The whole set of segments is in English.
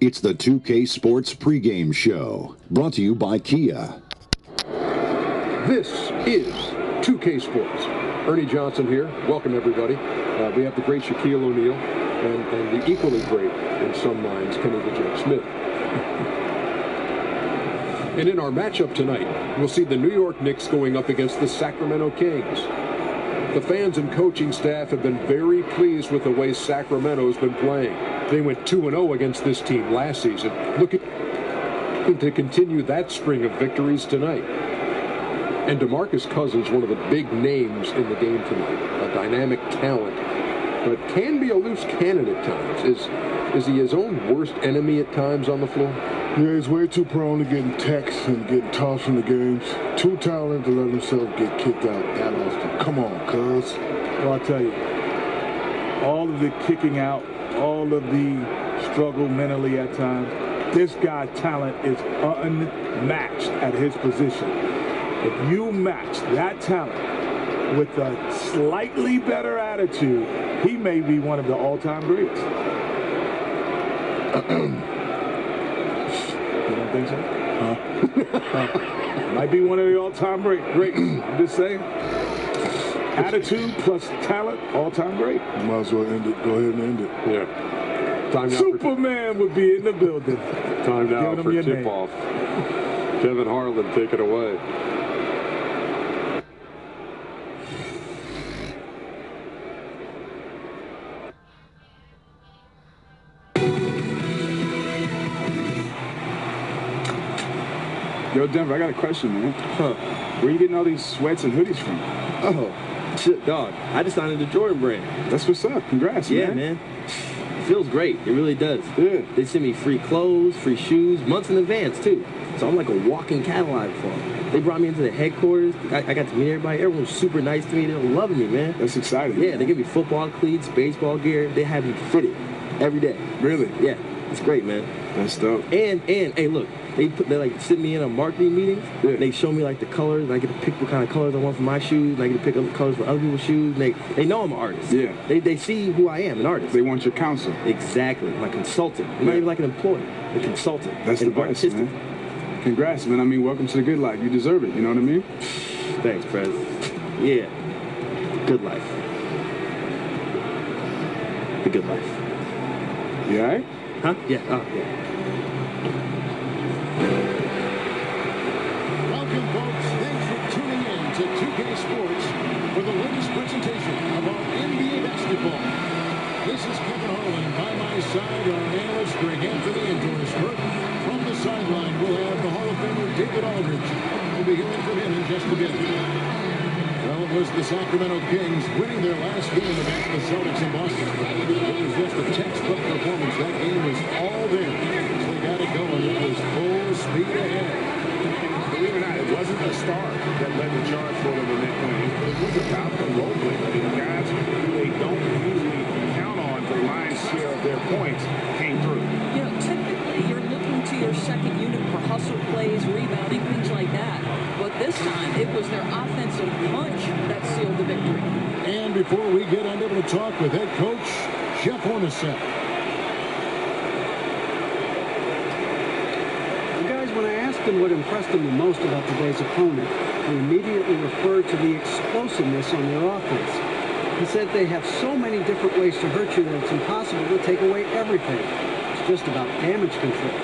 It's the 2K Sports pregame show, brought to you by Kia. This is 2K Sports. Ernie Johnson here. Welcome, everybody. We have the great Shaquille O'Neal and the equally great, in some minds, Kenny the Jet Smith. And in our matchup tonight, we'll see the New York Knicks going up against the Sacramento Kings. The fans and coaching staff have been very pleased with the way Sacramento's been playing. They went 2-0 against this team last season. Looking to continue that string of victories tonight. And DeMarcus Cousins, one of the big names in the game tonight, a dynamic talent, but can be a loose cannon at times. Is he his own worst enemy at times on the floor? Yeah, he's way too prone to getting texts and getting tossed from the games. Too talented to let himself get kicked out that often. Come on, cuz. Well, I'll tell you, all of the kicking out, all of the struggle mentally at times, this guy's talent is unmatched at his position. If you match that talent with a slightly better attitude, he may be one of the all-time greats. You don't think so? Might be one of the all-time greats. I'm just saying. Attitude plus talent, all-time great. You might as well end it. Go ahead and end it. Yeah. Time now Superman would be in the building. Time now for tip-off. Kevin Harlan, take it away. Yo, Denver, I got a question, man. Huh. Where you getting all these sweats and hoodies from? Oh, shit, dog. I just signed the Jordan brand. That's what's up. Congrats, man. Yeah, man. It feels great. It really does. Yeah. They send me free clothes, free shoes, months in advance, too. So I'm like a walking catalog for them. They brought me into the headquarters. I got to meet everybody. Everyone was super nice to me. They were loving me, man. That's exciting. Yeah, they give me football cleats, baseball gear. They have me fitted every day. Really? Yeah. It's great, man. That's dope. And hey, look, they like sit me in a marketing meeting. Yeah. They show me like the colors. And I get to pick what kind of colors I want for my shoes. And I get to pick up the colors for other people's shoes. And they know I'm an artist. Yeah. They see who I am, an artist. They want your counsel. Exactly. I'm a consultant. I'm not even like an employee. A consultant. That's the best, man. Congrats, man. I mean, welcome to the good life. You deserve it. You know what I mean? Thanks, Prez. Yeah. Good life. The good life. You all right? Huh? Yeah. Oh, yeah. Welcome, folks. Thanks for tuning in to 2K Sports for the latest presentation of our NBA basketball. This is Kevin Harlan. By my side, our analyst Greg Anthony and Doris Burke. From the sideline, we'll have the Hall of Famer David Aldridge. We'll be hearing from him in just a bit. Well, it was the Sacramento Kings winning their last game against the Celtics in Boston. It was just a textbook performance. That game was all there. So they got it going. It was full speed ahead. Believe it or not, it wasn't the star that led the charge for them in that game. It was about the role player. The guys who they don't usually count on for the lion's share of their points came through. You know, typically you're looking to your second unit for hustle plays, rebounding, things like that. But this time, it was their offensive punch that sealed the victory. And before we get on able to talk with head coach Jeff Hornacek. Guys, when I asked him what impressed him the most about today's opponent, he immediately referred to the explosiveness on their offense. He said they have so many different ways to hurt you that it's impossible to take away everything. It's just about damage control.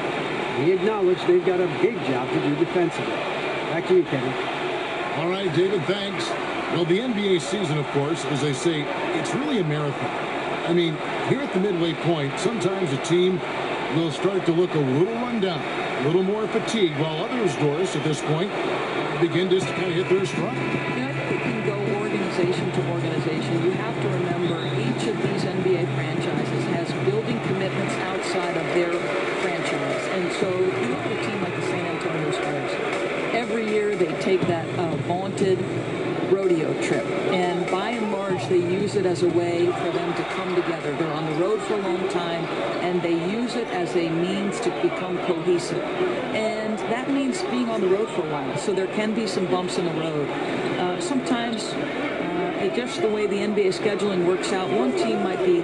He acknowledged they've got a big job to do defensively. Back to you, Kevin. All right, David, thanks. Well, the NBA season, of course, as they say, it's really a marathon. I mean, here at the midway point, sometimes a team will start to look a little run down, a little more fatigued, while others, Doris, at this point, begin just to kind of hit their stride. Yeah, I think you can go organization to organization. You have to remember each of these NBA franchises has building communities take that vaunted rodeo trip. And by and large, they use it as a way for them to come together. They're on the road for a long time, and they use it as a means to become cohesive. And that means being on the road for a while. So there can be some bumps in the road. Sometimes, just the way the NBA scheduling works out, one team might be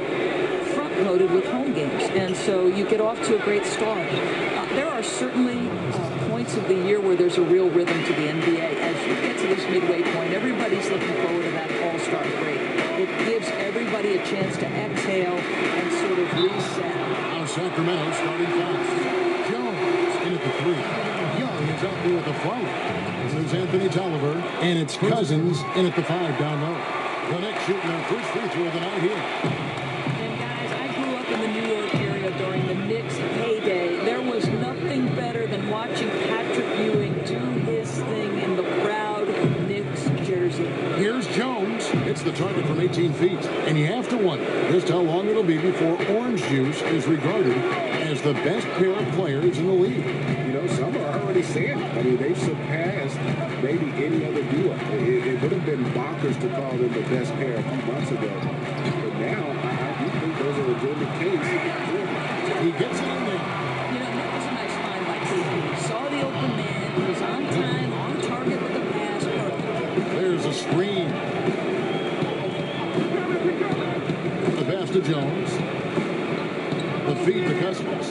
front-loaded with home games, and so you get off to a great start. There are certainly points of the year where there's a real rhythm to the NBA. As you get to this midway point, everybody's looking forward to that all-star break. It gives everybody a chance to exhale and sort of reset. Now Sacramento starting fast. Jones in at the 3. Young is out there with the float. There's Anthony Tolliver, and it's Cousins in at the 5 down low. The Knicks shooting their first free throw of the night here. And guys, I grew up in the New York area during the Knicks heyday. There was nothing better than watching Patrick Ewing do his thing in the proud Knicks jersey. Here's Jones. It's the target from 18 feet. And you have to wonder just how long it'll be before Orange Juice is regarded as the best pair of players in the league. You know, some are already saying it. I mean, they've surpassed maybe any other duo. It would have been bonkers to call them the best pair a few months ago. But now, I do think those are a legitimate case. He gets it in there. You know, that was a nice find by KP. Saw the open man. He was on time, on target with the pass. Perfect. There's a screen. The pass to Jones. The feed to Cousins.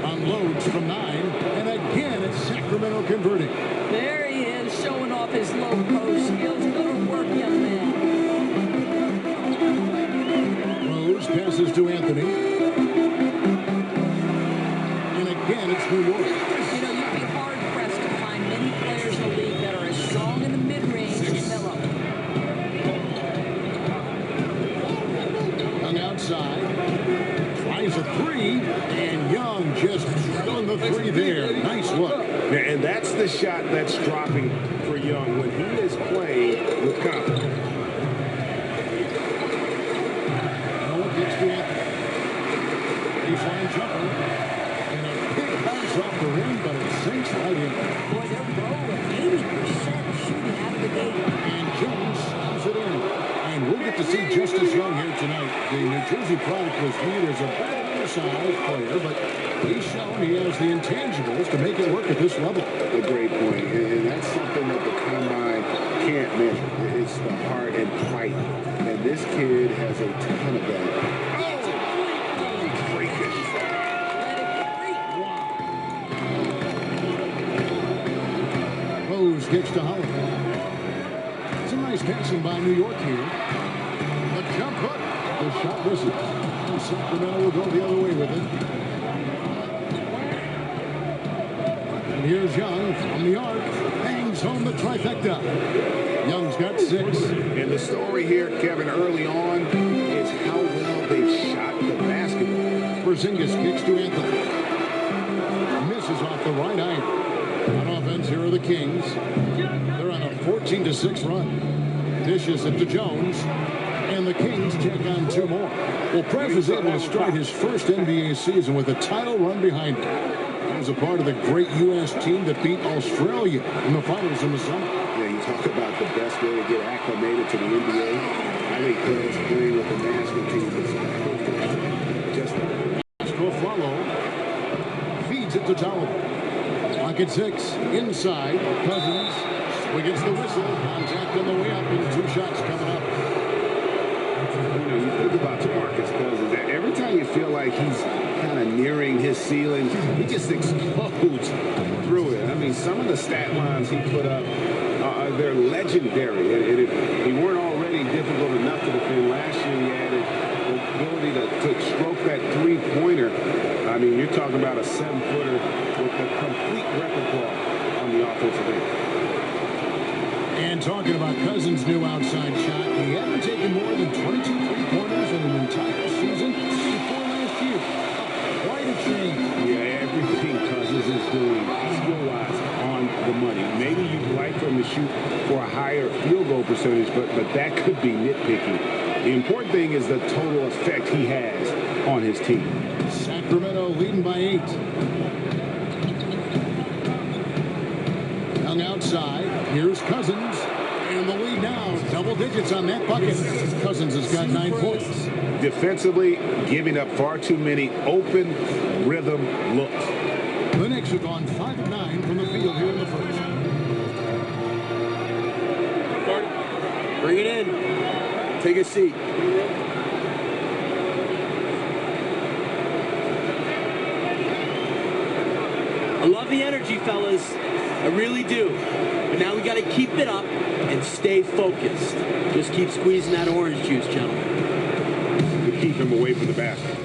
Unloads from 9. And again, it's Sacramento converting. There he is, showing off his low post skills. Good work, young man. Rose passes to Anthony. And again, it's New York. You know, you'd be hard-pressed to find many players in the league that are as strong in the mid-range as Melo. Young outside. Tries a 3. And Young just drilling the 3 there. Nice look. And that's the shot that's dropping for Young when he is playing with confidence. Noah gets to Anthony. Baseline jumper. And a big bounce off the rim, but it sinks right in. Boy, they're rolling 80% shooting out of the gate. And Jones slows it in. And we'll get to see Justice Young here tonight. The New Jersey product was viewed as a better undersized player, but he's shown he has the intangibles to make it work at this level. A great point, and that's something that the combine can't measure. It's the heart and fight, and this kid has a ton of that. Rose kicks to Holiday. It's a nice passing by New York here. The jump hook. The shot misses. And Sacramento will go the other way with it. And here's Young from the arc. Bangs home the trifecta. Young's got 6. And the story here, Kevin, early on is how well they've shot the basketball. Porzingis kicks to Anthony. Misses off the right iron. On offense, here are the Kings. They're on a 14-6 run. Dishes it to Jones. And the Kings take on 2 more. Well, Pref is able to start his first NBA season with a title run behind him. He was a part of the great U.S. team that beat Australia in the finals in the summer. Yeah, you talk about the best way to get acclimated to the NBA. I think players playing with the national team is just follow. Feeds it to Tolliver. Clock at 6. Inside. Cousins. Against the whistle. Contact on the way up and 2 shots coming up. You know, you think about Marcus Cousins. Every time you feel like he's kind of nearing his ceiling, he just explodes through it. I mean, some of the stat lines he put up, they're legendary. And if he weren't already difficult enough to defend last year, he added the ability to stroke that 3-pointer. I mean, you're talking about a 7-footer with a complete repertoire on the offensive end. And talking about Cousins' new outside shot, he hadn't taken more than 22 3-pointers in an entire season before last year. Quite a change. Yeah, everything Cousins is doing skill-wise on the money. Maybe you'd like for him to shoot for a higher field goal percentage, but that could be nitpicking. The important thing is the total effect he has on his team. Sacramento leading by 8. Young side. Here's Cousins. And the lead now, double digits on that bucket. Cousins has got 9 points. Defensively, giving up far too many open rhythm looks. The Knicks have gone 5 of 9 from the field here in the first. Bring it in. Take a seat. I love the energy, fellas. I really do. But now we got to keep it up and stay focused. Just keep squeezing that orange juice, gentlemen. To keep him away from the basket.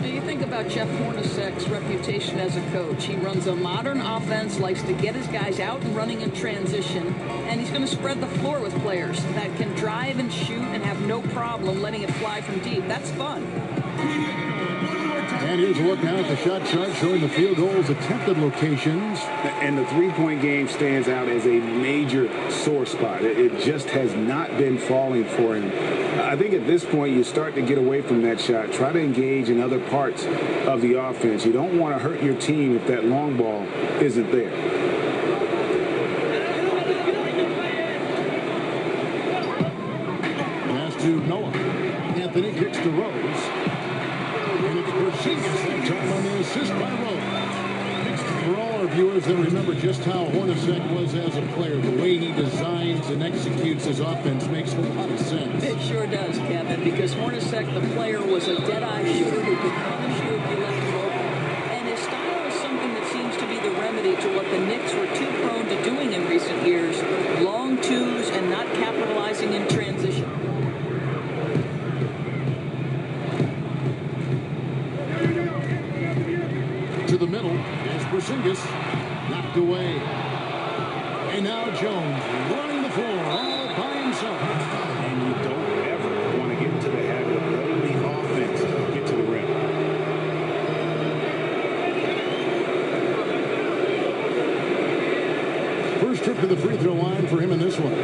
Now you think about Jeff Hornacek's reputation as a coach. He runs a modern offense, likes to get his guys out and running in transition, and he's going to spread the floor with players that can drive and shoot and have no problem letting it fly from deep. That's fun. And here's a look now at the shot chart showing the field goals attempted locations. And the three-point game stands out as a major sore spot. It just has not been falling for him. I think at this point you start to get away from that shot. Try to engage in other parts of the offense. You don't want to hurt your team if that long ball isn't there. Pass to Noah. Anthony kicks to Rose. And it's Porzingis that time on the assist by Rose. For all our viewers that remember just how Hornacek was as a player, the way he designs and executes his offense makes a lot of sense. It sure does, Kevin, because Hornacek, the player, was a dead-eye shooter who could punish you if you left him open. And his style is something that seems to be the remedy to what the Knicks were too prone to doing in recent years, long twos and not capitalizing in transition. To the middle, as Porzingis knocked away. And now Jones running the floor all by himself. And you don't ever want to get into the habit of letting the offense get to the rim. First trip to the free throw line for him in this one.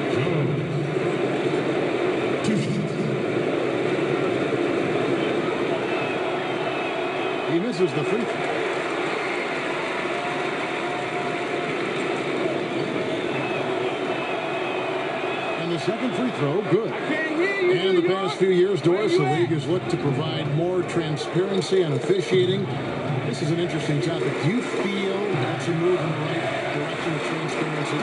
He misses the free throw. Second free throw, good. And the past few years, Doris, the league has looked to provide more transparency on officiating. This is an interesting topic. Do you feel that's a move in the right direction of transparency?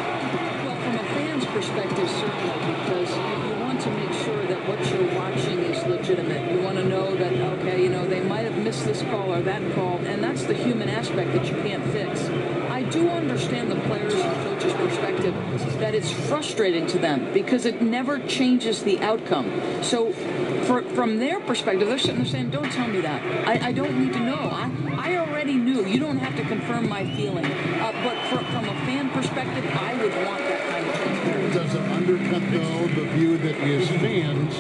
Well, from a fan's perspective, certainly, because you want to make sure that what you're watching is legitimate. You want to know that, okay, you know, they might have missed this call or that call, and that's the human aspect that you can't fix. I do understand the players and coaches' perspective that it's frustrating to them because it never changes the outcome. So from their perspective, they're sitting there saying, don't tell me that. I don't need to know. I already knew. You don't have to confirm my feeling. But from a fan perspective, I would want that kind of transparency. Does it undercut, though, the view that we as fans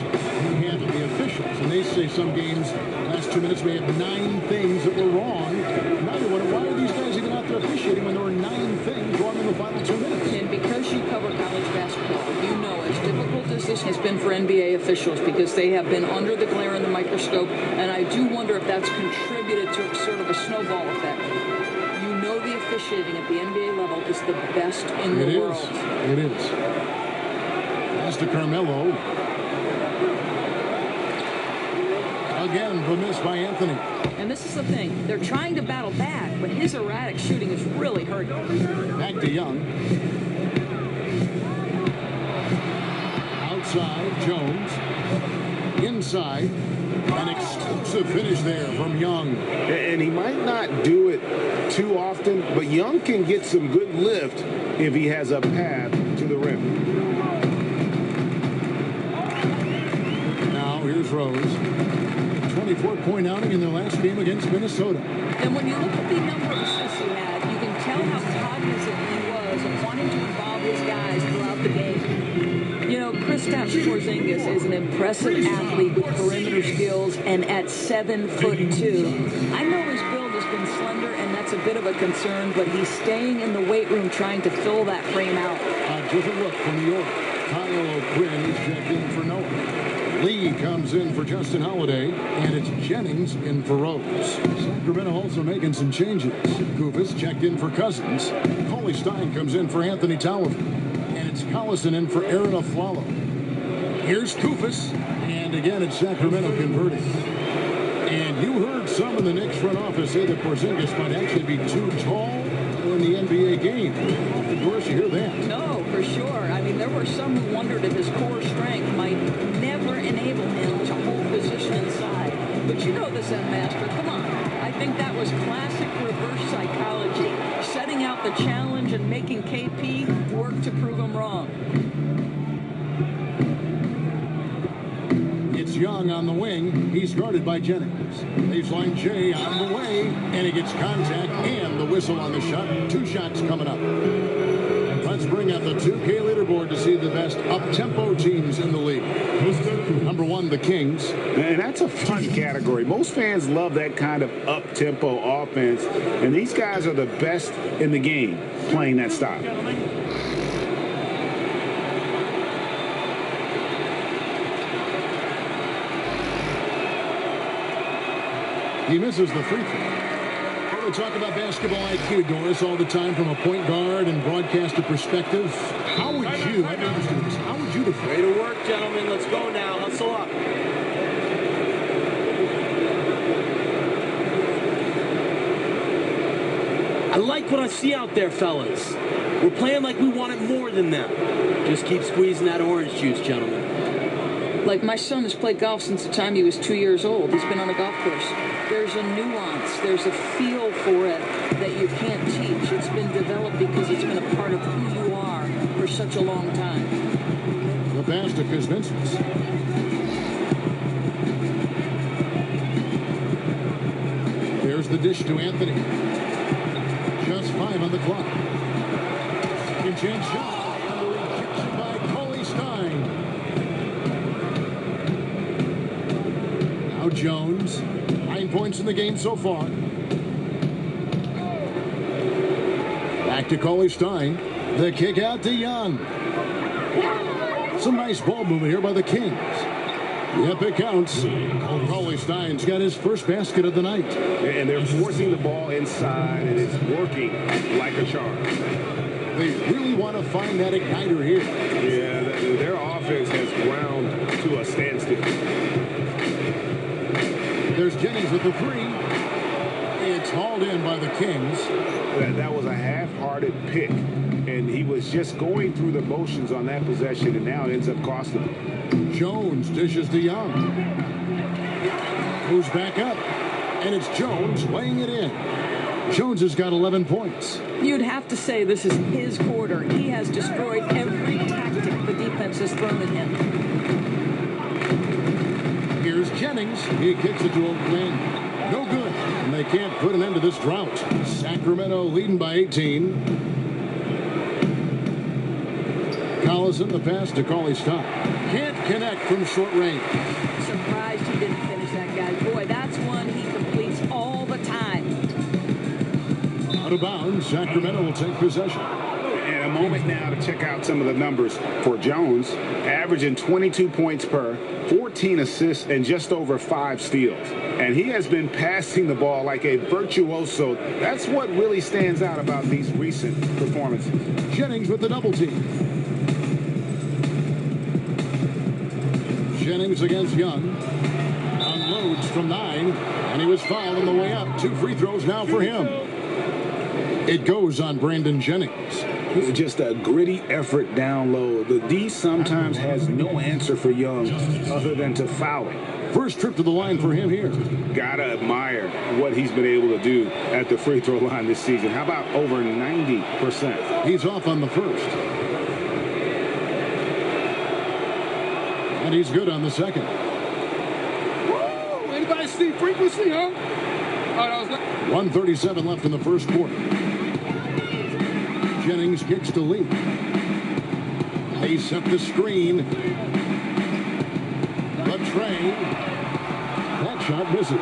handle the officials? And they say some games, last 2 minutes, we had 9 things that were wrong. Now you wonder, why are these guys even out there officiating when there were 9 things wrong in the final 2 minutes? And because you cover college basketball, you know as difficult as this has been for NBA officials because they have been under the glare in the microscope, and I do wonder if that's contributed to sort of a snowball effect. You know the officiating at the NBA level is the best in the world. It is. Pass to Carmelo. Again, the miss by Anthony. And this is the thing. They're trying to battle back, but his erratic shooting is really hurting. Back to Young. Outside, Jones. Inside. An explosive finish there from Young. And he might not do it too often, but Young can get some good lift if he has a path to the rim. Now, here's Rose. 24-point outing in their last game against Minnesota. And when you look at the number of assists he had, you can tell how cognizant he was of wanting to involve his guys throughout the game. You know, Kristaps Porzingis is an impressive athlete with perimeter skills, and at 7'2". I know his build has been slender, and that's a bit of a concern, but he's staying in the weight room trying to fill that frame out. A different look from New York. Kyle O'Quinn is checked in for Noah. Lee comes in for Justin Holiday, and it's Jennings in for Rose. Sacramento also making some changes. Kufis checked in for Cousins. Coley Stein comes in for Anthony Tolliver, and it's Collison in for Aaron Aflalo. Here's Kufis, and again it's Sacramento converting. And you heard some in the Knicks front office say that Porzingis might actually be too tall in the NBA game. Doris, you hear that? No, for sure. I mean, there were some who wondered if his core strength might never enable him to hold position inside. But you know this, Master. Come on. I think that was classic reverse psychology. Setting out the challenge and making KP work to prove him wrong. It's Young on the wing. He's guarded by Jennings. Baseline J on the way, and he gets contact and the whistle on the shot. 2 shots coming up. Let's bring up the 2K leaderboard to see the best up-tempo teams in the league. Number 1, the Kings. And that's a fun category. Most fans love that kind of up-tempo offense, and these guys are the best in the game playing that style. He misses the free throw. We talk about basketball IQ, Doris, all the time from a point guard and broadcaster perspective. How would you, I'm interested in this, how would you define? Way to work, gentlemen. Let's go now. Hustle up. I like what I see out there, fellas. We're playing like we want it more than them. Just keep squeezing that orange juice, gentlemen. Like my son has played golf since the time he was 2 years old. He's been on a golf course. There's a nuance, there's a feel for it that you can't teach. It's been developed because it's been a part of who you are for such a long time. The pass to Kuzminskis. Here's the dish to Anthony. Just 5 on the clock. Second chance shot. Kicks it by Coley Stein. Now Jones. 9 points in the game so far. Back to Coley Stein. The kick out to Young. Some nice ball movement here by the Kings. Yep, it counts. Coley Stein's got his first basket of the night. And they're forcing the ball inside, and it's working like a charm. They really want to find that igniter here. Yeah, their offense has ground to a standstill. There's Jennings with the 3. It's hauled in by the Kings. That was a half-hearted pick, and he was just going through the motions on that possession, and now it ends up costing him. Jones dishes to Young. Moves back up, and it's Jones laying it in. Jones has got 11 points. You'd have to say this is his quarter. He has destroyed every tactic the defense has thrown at him. Here's Jennings. He kicks it to Oakland. No good. And they can't put an end to this drought. Sacramento leading by 18. Collison, the pass to Coley Stein. Can't connect from short range. Surprised he didn't finish that guy. Boy, that's one he completes all the time. Out of bounds, Sacramento will take possession. And a moment now to check out some of the numbers for Jones. Averaging 22 points per, 14 assists, and just over 5 steals. And he has been passing the ball like a virtuoso. That's what really stands out about these recent performances. Jennings with the double team. Jennings against Young. Unloads from 9, and he was fouled on the way up. 2 free throws now for him. It goes on Brandon Jennings. Just a gritty effort down low. The D sometimes has no answer for Young other than to foul him. First trip to the line for him here. Gotta admire what he's been able to do at the free throw line this season. How about over 90%? He's off on the first. And he's good on the second. Woo! Anybody see frequency, huh? 1:37 left in the first quarter. Jennings kicks to Lee. They set the screen. The train. That shot misses.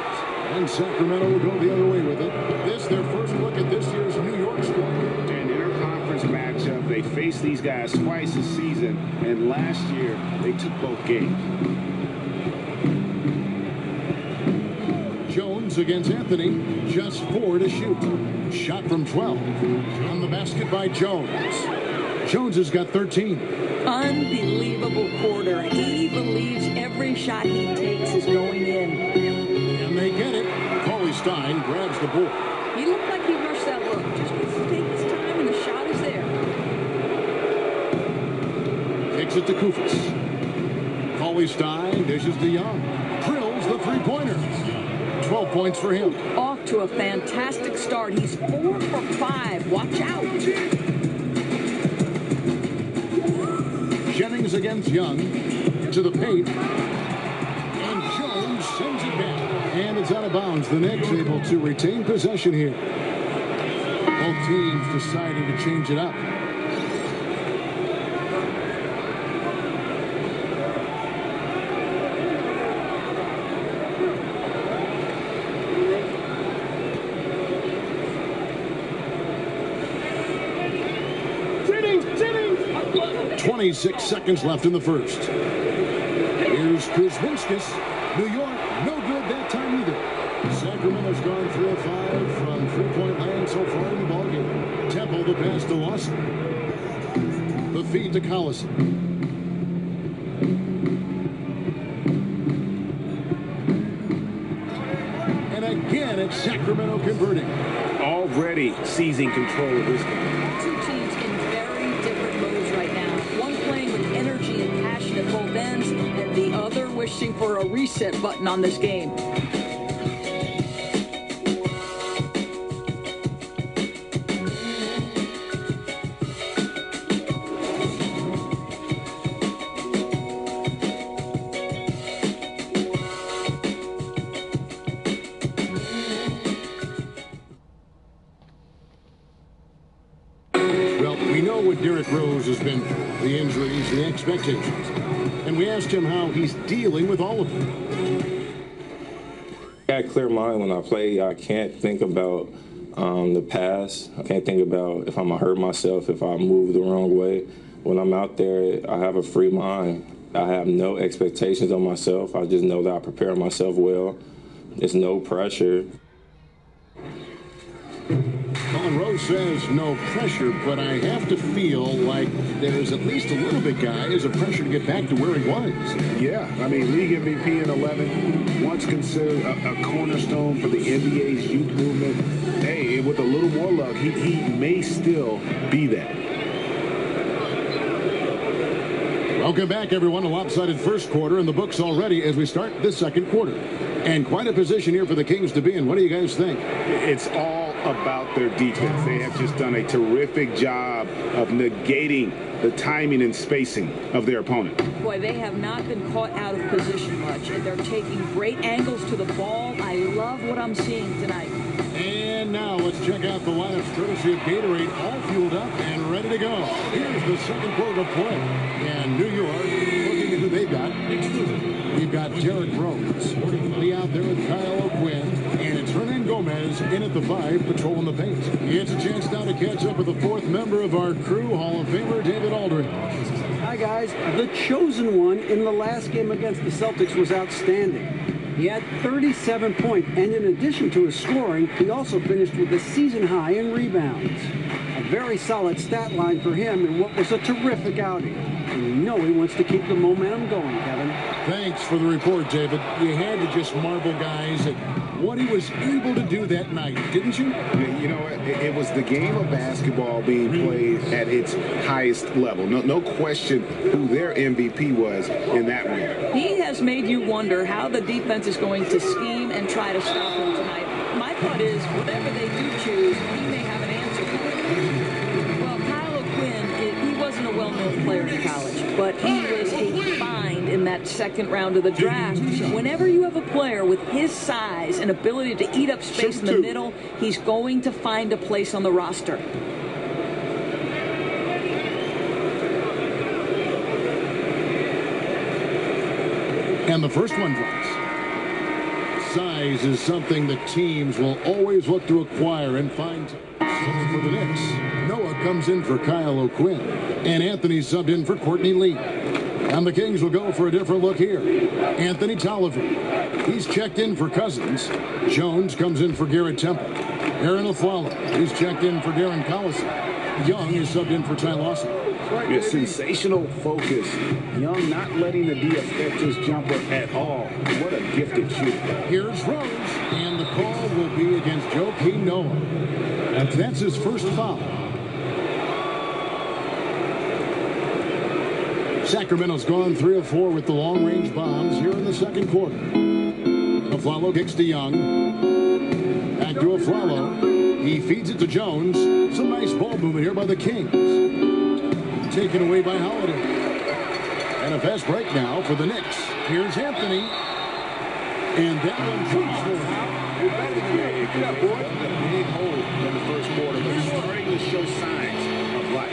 And Sacramento will go the other way with it. This, their first look at this year's New York squad. And interconference matchup, they faced these guys twice this season, and last year they took both games. Jones against Anthony. Just 4 to shoot. Shot from 12. On the basket by Jones. Jones has got 13. Unbelievable quarter. He believes every shot he takes is going in. And they get it. Paulie Stein grabs the ball. He looked like he rushed that look. Just take his time and the shot is there. Kicks it to Kufis. Paulie Stein dishes to Young. Drills the three-pointer. 12 points for him. Off to a fantastic start. He's 4 for 5. Watch out. Jennings against Young. To the paint. And Jones sends it back. And it's out of bounds. The Knicks able to retain possession here. Both teams decided to change it up. Jennings! 26 seconds left in the first. Here's Kuzminskis. New York, no good that time either. Sacramento's gone 3 of 5 from three-point land so far in the ballgame. Temple the pass to Lawson. The feed to Collison. And again, it's Sacramento converting. Already seizing control of this game. Two teams in very different modes right now. One playing with energy and passion at both ends, and the other wishing for a reset button on this game. Derrick Rose has been through, the injuries, the expectations. And we asked him how he's dealing with all of them. I got a clear mind when I play. I can't think about the past. I can't think about if I'm going to hurt myself, if I move the wrong way. When I'm out there, I have a free mind. I have no expectations on myself. I just know that I prepare myself well. There's no pressure. Colin Rose says no pressure, but I have to feel like there's at least a little bit, guys, of pressure to get back to where he was. Yeah, I mean, league MVP in 11, once considered a cornerstone for the NBA's youth movement. Hey, with a little more luck, he may still be that. Welcome back, everyone. A lopsided first quarter in the books already as we start this second quarter. And quite a position here for the Kings to be in. What do you guys think? It's all about their defense. They have just done a terrific job of negating the timing and spacing of their opponent. Boy, they have not been caught out of position much, and they're taking great angles to the ball. I love what I'm seeing tonight. And now let's check out the lineup courtesy of Gatorade, all fueled up and ready to go. Here's the second quarter of play. And New York, looking at who they've got. We've got Derrick Rose. Lee out there with Kyle O'Quinn. And it's Hernan Gomez in at the 5, patrolling the paint. It's a chance now to catch up with the fourth member of our crew, Hall of Famer David Aldridge. Hi, guys. The chosen one in the last game against the Celtics was outstanding. He had 37 points, and in addition to his scoring, he also finished with a season high in rebounds. A very solid stat line for him in what was a terrific outing. And you know he wants to keep the momentum going, Kevin. Thanks for the report, David. You had to just marvel, guys, at what he was able to do that night, didn't you? You know, it was the game of basketball being played at its highest level. No question who their MVP was in that round. He has made you wonder how the defense is going to scheme and try to stop him tonight. My thought is, whatever they do choose, he may have an answer for it. Well, Kyle O'Quinn, he wasn't a well-known player in college, but he was a find in that second round of the draft. Whenever you have a player with his size and ability to eat up space in the middle, he's going to find a place on the roster. And the first one drops. Size is something that teams will always look to acquire and find. Something for the Knicks. Noah comes in for Kyle O'Quinn. And Anthony subbed in for Courtney Lee. And the Kings will go for a different look here. Anthony Tolliver. He's checked in for Cousins. Jones comes in for Garrett Temple. Aaron Aflalo, he's checked in for Darren Collison. Young is subbed in for Ty Lawson. Yeah, sensational focus. Young not letting the D affect his jumper at all. What a gifted shooter. Here's Rose, and the call will be against Joakim Noah. And that's his first foul. Sacramento's gone 3 of 4 with the long-range bombs here in the second quarter. Aflalo kicks to Young. Back to Aflalo. He feeds it to Jones. Some nice ball movement here by the Kings. Taken away by Holiday. And a fast break now for the Knicks. Here's Anthony. And that one jumps for him. Get up, boy. A big hole in the first quarter, but he's starting to show signs of life.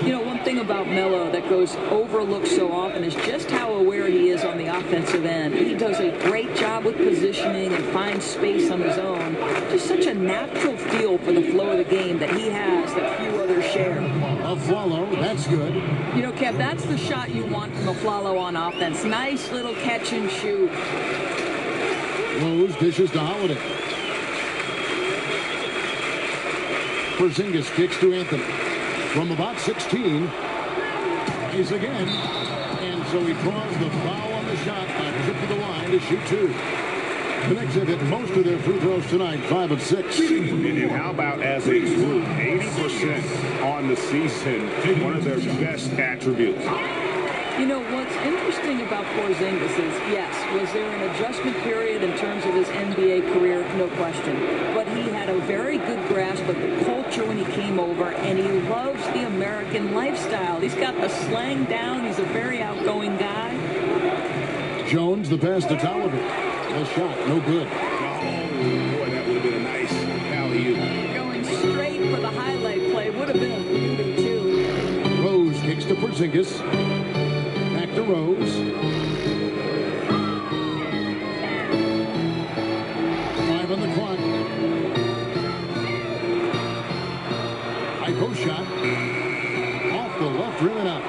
You know, one thing about Melo that goes overlooked so often is just how aware he is on the offensive end. He does a great job with positioning and finds space on his own. Just such a natural feel for the flow of the game that he has that few others share. Aflalo, that's good. You know, Kev, that's the shot you want from Aflalo on offense. Nice little catch and shoot. Rose dishes to Holiday. Porzingis kicks to Anthony. From about 16, he's again. And so he draws the foul on the shot by trip to the line to shoot 2. The Knicks have hit most of their free throws tonight, 5 of 6. And how about as a group, 80% on the season, one of their best attributes. You know, what's interesting about Porzingis is, yes, was there an adjustment period in terms of his NBA career? No question. But he had a very good grasp of the culture when he came over, and he loves the American lifestyle. He's got the slang down. He's a very outgoing guy. Jones, the pass to Tolliver. The shot, no good. Oh, boy, that would have been a nice alley-oop. Going straight for the highlight play would have been a 2. Rose kicks to Porzingis. Back to Rose. 5 on the clock. High post shot. Off the left rim and out.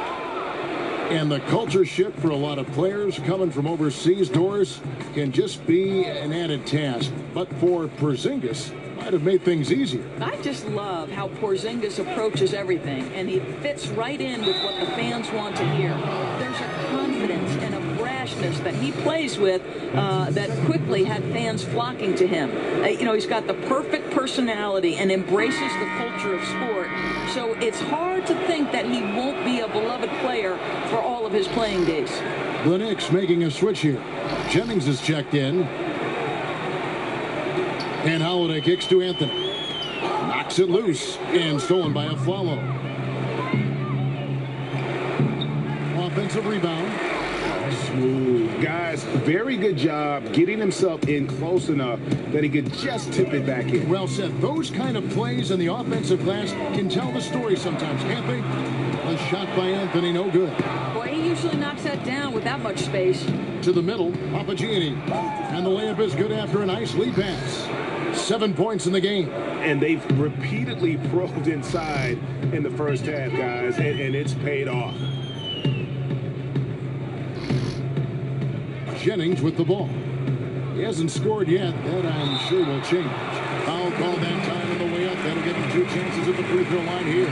And the culture shift for a lot of players coming from overseas doors can just be an added task. But for Porzingis, might have made things easier. I just love how Porzingis approaches everything, and he fits right in with what the fans want to hear. There's a confidence and a brashness that he plays with that quickly had fans flocking to him. You know, he's got the perfect personality and embraces the culture of sport. So it's hard to think that he won't be a beloved player for all of his playing days. The Knicks making a switch here. Jennings is checked in. And Holiday kicks to Anthony. Knocks it loose and stolen by Aflalo. Offensive rebound. Smooth. Guys, very good job getting himself in close enough that he could just tip it back in. Well said. Those kind of plays in the offensive glass can tell the story sometimes, can't they? A shot by Anthony, no good. Boy, he usually knocks that down with that much space. To the middle, Papagianni. And the layup is good after a nice lead pass. 7 points in the game. And they've repeatedly probed inside in the first half, guys, and it's paid off. Jennings with the ball. He hasn't scored yet. That I'm sure will change. Foul call that time on the way up. That'll give him 2 chances at the free throw line here.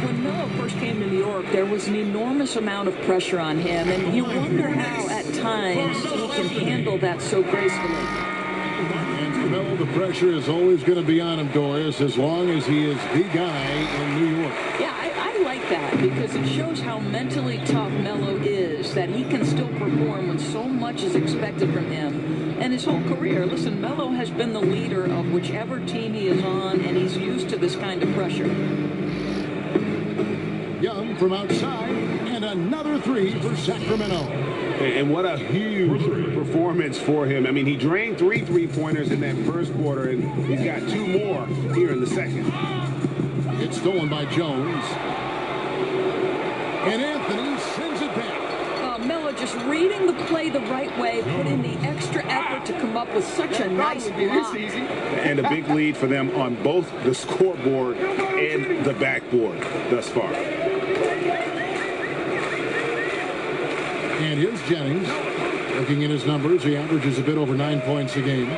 When Melo first came to New York, there was an enormous amount of pressure on him, and you wonder how at times he can handle that so gracefully. And for Melo, the pressure is always going to be on him, Doris, as long as he is the guy in New York. Yeah, I like that because it shows how mentally tough Melo is, that he can still perform when so much is expected from him. And his whole career, listen, Melo has been the leader of whichever team he is on, and he's used to this kind of pressure. Young from outside, and another 3 for Sacramento. And what a huge performance for him. I mean, he drained 3 3-pointers in that first quarter, and he's got 2 more here in the second. It's stolen by Jones. And Anthony sends it back. Melo just reading the play the right way, put in the extra effort to come up with such a nice block. And a big lead for them on both the scoreboard and the backboard thus far. And here's Jennings. Looking at his numbers, he averages a bit over 9 points a game.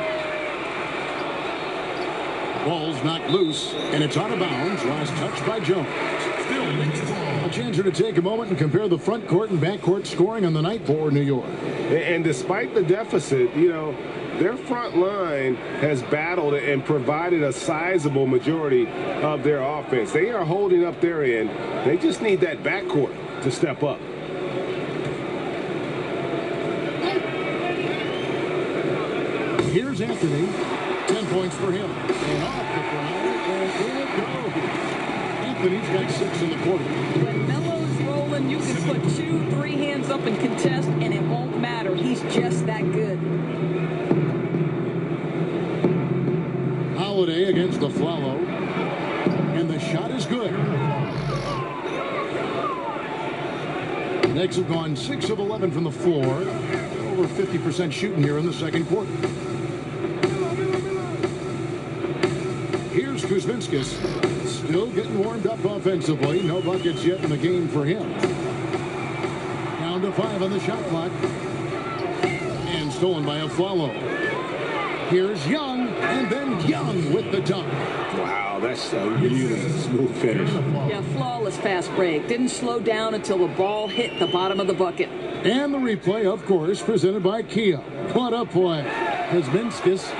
Ball's knocked loose, and it's out of bounds. Last touch by Jones. Still Knicks ball. A chance here to take a moment and compare the front court and back court scoring on the night for New York. And despite the deficit, their front line has battled and provided a sizable majority of their offense. They are holding up their end. They just need that backcourt to step up. Here's Anthony. 10 points for him. And off the ground, and in it goes. Anthony's got 6 in the quarter. When Melo's rolling, you can put 2, 3 hands up and contest, and it won't matter. He's just that good. Holiday against the Flalo. And the shot is good. The Knicks have gone 6 of 11 from the floor. Over 50% shooting here in the second quarter. Here's Kuzminskis. Still getting warmed up offensively. No buckets yet in the game for him. Down to 5 on the shot clock. And stolen by a Flalo. Here's Young, and then Young with the dunk. Wow, that's a really smooth finish. Yeah, flawless fast break. Didn't slow down until the ball hit the bottom of the bucket. And the replay, of course, presented by Kia. What a play. Kuzminskis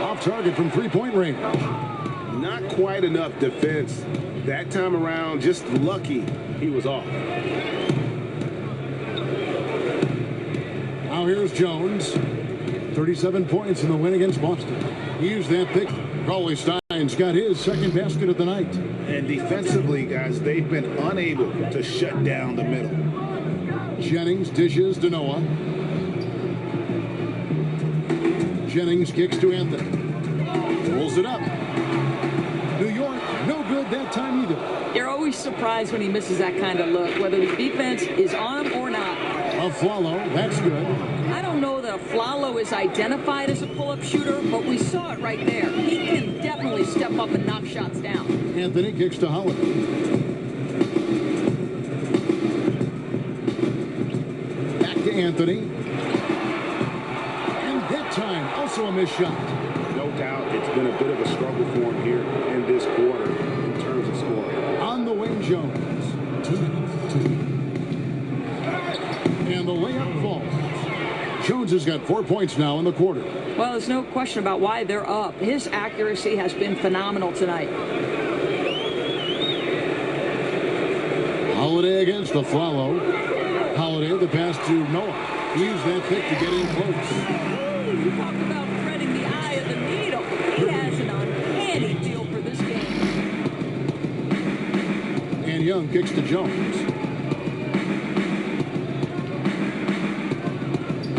off target from three-point range. Not quite enough defense that time around. Just lucky he was off. Now here's Jones. 37 points in the win against Boston. He used that pick. Rolly Stein's got his second basket of the night. And defensively, guys, they've been unable to shut down the middle. Jennings dishes to Noah. Jennings kicks to Anthony. Rolls it up. New York, no good that time either. You're always surprised when he misses that kind of look, whether the defense is on him or not. A Flalo, that's good. I don't know that Flalo is identified as a pull-up shooter, but we saw it right there. He can definitely step up and knock shots down. Anthony kicks to Holiday. Back to Anthony. And that time, also a missed shot. No doubt it's been a bit of a struggle for him here in this quarter in terms of scoring. On the wing, Jones. And the layup falls. Jones has got 4 points now in the quarter. Well, there's no question about why they're up. His accuracy has been phenomenal tonight. Holiday against the Flalo. Holiday, the pass to Noah. He used that pick to get in close. You talk about threading the eye of the needle. He has an uncanny feel for this game. And Young kicks to Jones.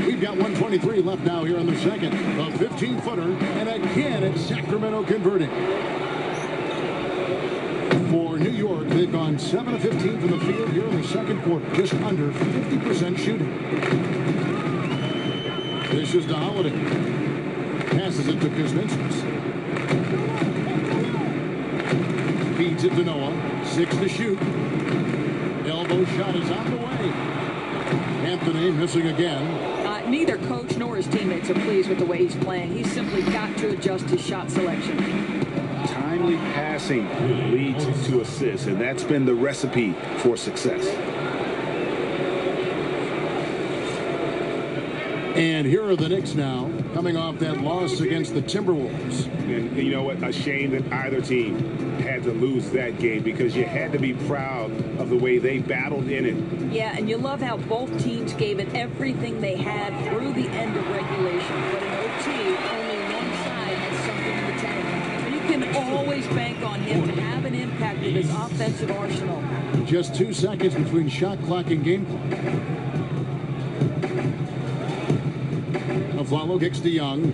We've got 1:23 left now here in the second. A 15-footer, and again it's Sacramento converting. For New York, they've gone 7 of 15 from the field here in the second quarter, just under 50% shooting. This is to Holiday. Passes it to Kuzminskis. Feeds it to Noah. 6 to shoot. Elbow shot is out of the way. Anthony missing again. Neither coach nor his teammates are pleased with the way he's playing. He's simply got to adjust his shot selection. Timely passing leads to assists, and that's been the recipe for success. And here are the Knicks now, coming off that loss against the Timberwolves. And you know what? A shame that either team had to lose that game, because you had to be proud of the way they battled in it. Yeah, and you love how both teams gave it everything they had through the end of regulation. But in OT, only one side has something in the tank. And you can always bank on him to have an impact with his offensive arsenal. Just 2 seconds between shot clock and game clock. Flalo kicks to Young.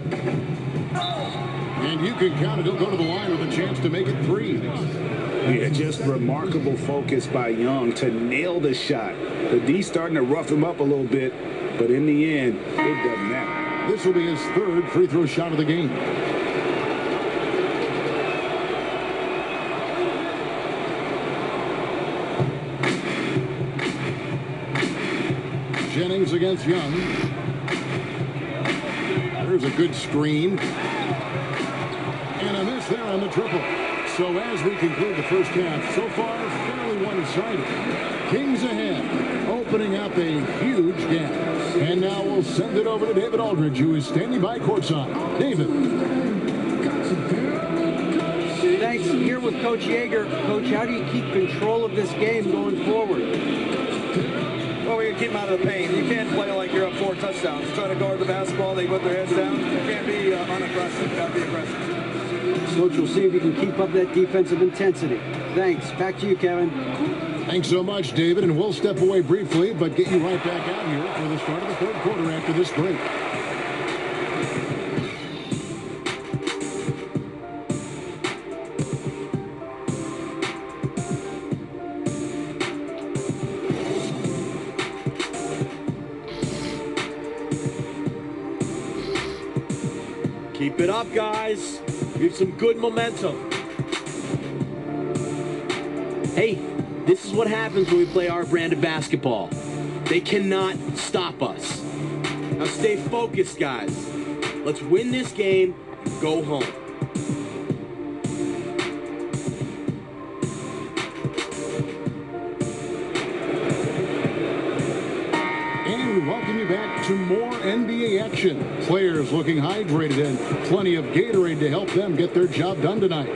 And you can count it. He'll go to the line with a chance to make it 3. Yeah, just remarkable focus by Young to nail the shot. The D starting to rough him up a little bit, but in the end, it doesn't matter. This will be his 3rd free throw shot of the game. Jennings against Young. There's a good screen. And a miss there on the triple. So as we conclude the first half, so far, fairly one-sided. Kings ahead, opening up a huge gap. And now we'll send it over to David Aldridge, who is standing by courtside. David. Thanks. Here with Coach Yeager. Coach, how do you keep control of this game going forward? Well, we can keep them out of the paint. You can't play like you're up 4 touchdowns. Try to guard the basketball. They put their heads down. You can't be unaggressive. You got to be aggressive. Coach, we'll see if you can keep up that defensive intensity. Thanks. Back to you, Kevin. Thanks so much, David. And we'll step away briefly, but get you right back out here for the start of the third quarter after this break. Keep it up, guys. We have some good momentum. Hey, this is what happens when we play our brand of basketball. They cannot stop us. Now stay focused, guys. Let's win this game and go home. And we welcome you back to more NBA action. Players looking hydrated and plenty of Gatorade to help them get their job done tonight.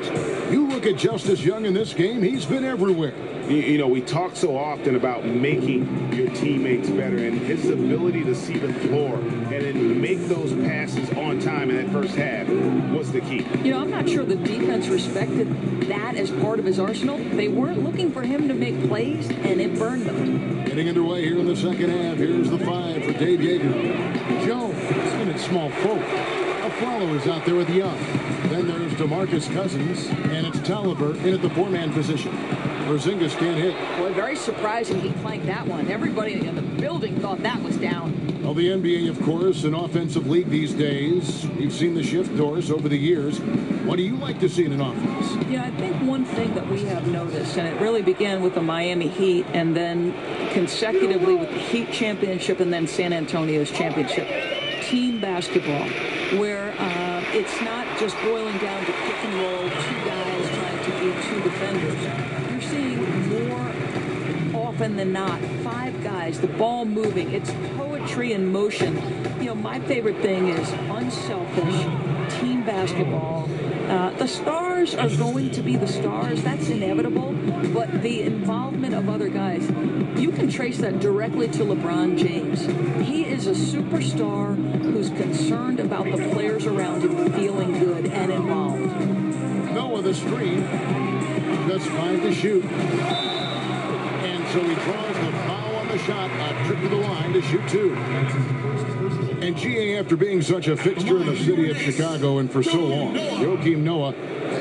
You look at Justice Young in this game, he's been everywhere. You know, we talk so often about making your teammates better, and his ability to see the floor and then make those passes on time in that first half was the key. You know, I'm not sure the defense respected that as part of his arsenal. They weren't looking for him to make plays, and it burned them. Getting underway here in the second half. Here's the 5 for Dave Yeager. Jones in its small forward. Aflalo is out there with Young. Then there's DeMarcus Cousins, and it's Tolliver in at the 4-man position. Porzingis can't hit. Boy, very surprising he flanked that one. Everybody in the building thought that was down. Well, the NBA, of course, an offensive league these days. We've seen the shift, Doris, over the years. What do you like to see in an offense? Yeah, I think one thing that we have noticed, and it really began with the Miami Heat, and then consecutively with the Heat championship and then San Antonio's championship, team basketball, where it's not just boiling down to pick and roll, 2 guys trying to beat 2 defenders. You're seeing more often than not 5 guys, the ball moving. It's poetry in motion. You know, my favorite thing is unselfish team basketball. The stars are going to be the stars. That's inevitable. But the involvement of other guys, you can trace that directly to LeBron James. He is a superstar who's concerned about the players around him feeling good and involved. Noah the screen. Just 5 to shoot. And so he draws the foul on the shot. A trip to the line to shoot 2. And GA, after being such a fixture in the city of Chicago and for so long, Joakim Noah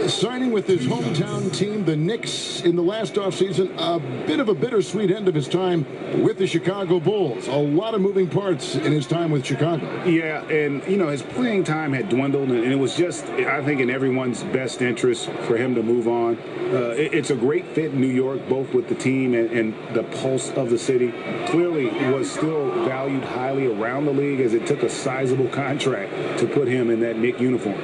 signing with his hometown team, the Knicks, in the last offseason, a bit of a bittersweet end of his time with the Chicago Bulls. A lot of moving parts in his time with Chicago. Yeah, and, you know, his playing time had dwindled, and it was just, I think, in everyone's best interest for him to move on. It's a great fit in New York, both with the team and the pulse of the city. Clearly was still valued highly around the league as it took a sizable contract to put him in that Knick uniform.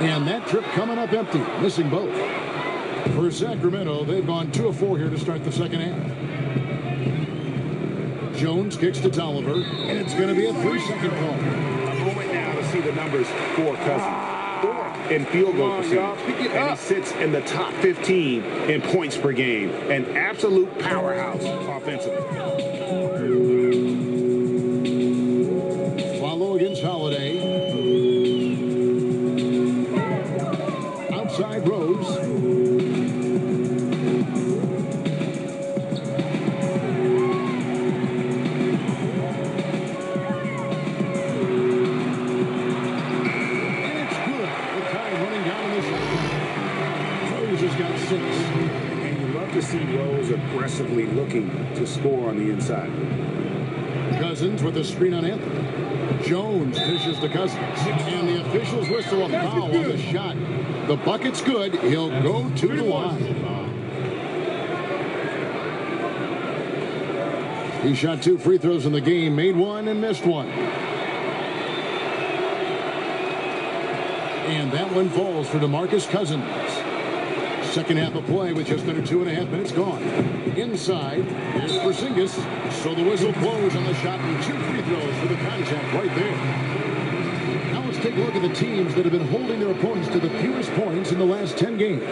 And that trip coming up empty, missing both. For Sacramento, they've gone 2 of 4 here to start the second half. Jones kicks to Tolliver, and it's going to be a 3-second call. A moment now to see the numbers for Cousins. 4th in field goal percentage, and he sits in the top 15 in points per game. An absolute powerhouse offensively. Follow against Holiday. Outside Rose. aggressively looking to score on the inside. Cousins with a screen on Anthony. Jones dishes to Cousins. And the officials whistle a foul on the shot. The bucket's good. He'll go to the line. He shot 2 free throws in the game, made 1 and missed 1. And that one falls for DeMarcus Cousins. Second half of play with just under 2.5 minutes gone. Inside, here's Porzingis. So the whistle blows on the shot and 2 free throws for the contact right there. Now let's take a look at the teams that have been holding their opponents to the fewest points in the last 10 games.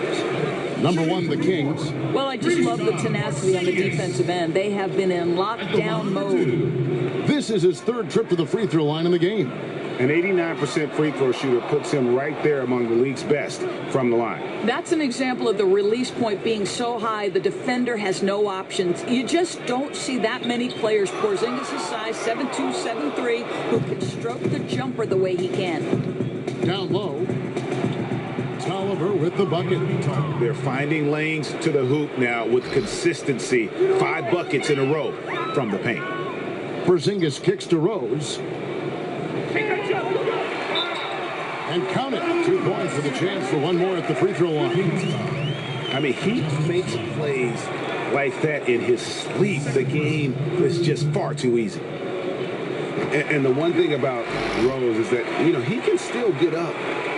Number 1, the Kings. Well, I just love the tenacity on the defensive end. They have been in lockdown mode. This is his 3rd trip to the free throw line in the game. An 89% free throw shooter puts him right there among the league's best from the line. That's an example of the release point being so high, the defender has no options. You just don't see that many players, Porzingis' size, 7'2", 7'3", who can stroke the jumper the way he can. Down low, Tolliver with the bucket. They're finding lanes to the hoop now with consistency. 5 buckets in a row from the paint. Porzingis kicks to Rose. And count it. 2 points for the chance for 1 more at the free throw line. I mean, he makes plays like that in his sleep. The game is just far too easy. And the one thing about Rose is that, you know, he can still get up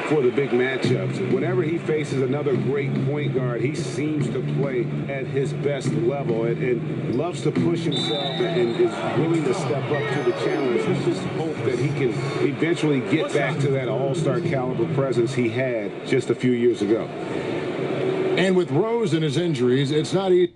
for the big matchups. Whenever he faces another great point guard, he seems to play at his best level and loves to push himself and is willing to step up to the challenge. Let's just hope that he can eventually get back to that all-star caliber presence he had just a few years ago. And with Rose and his injuries, it's not easy.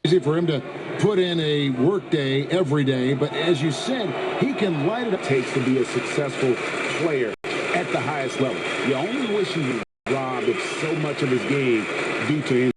Easy for him to put in a work day every day, but as you said, he can light it up. Takes to be a successful player at the highest level. You only wish he was robbed of so much of his game due to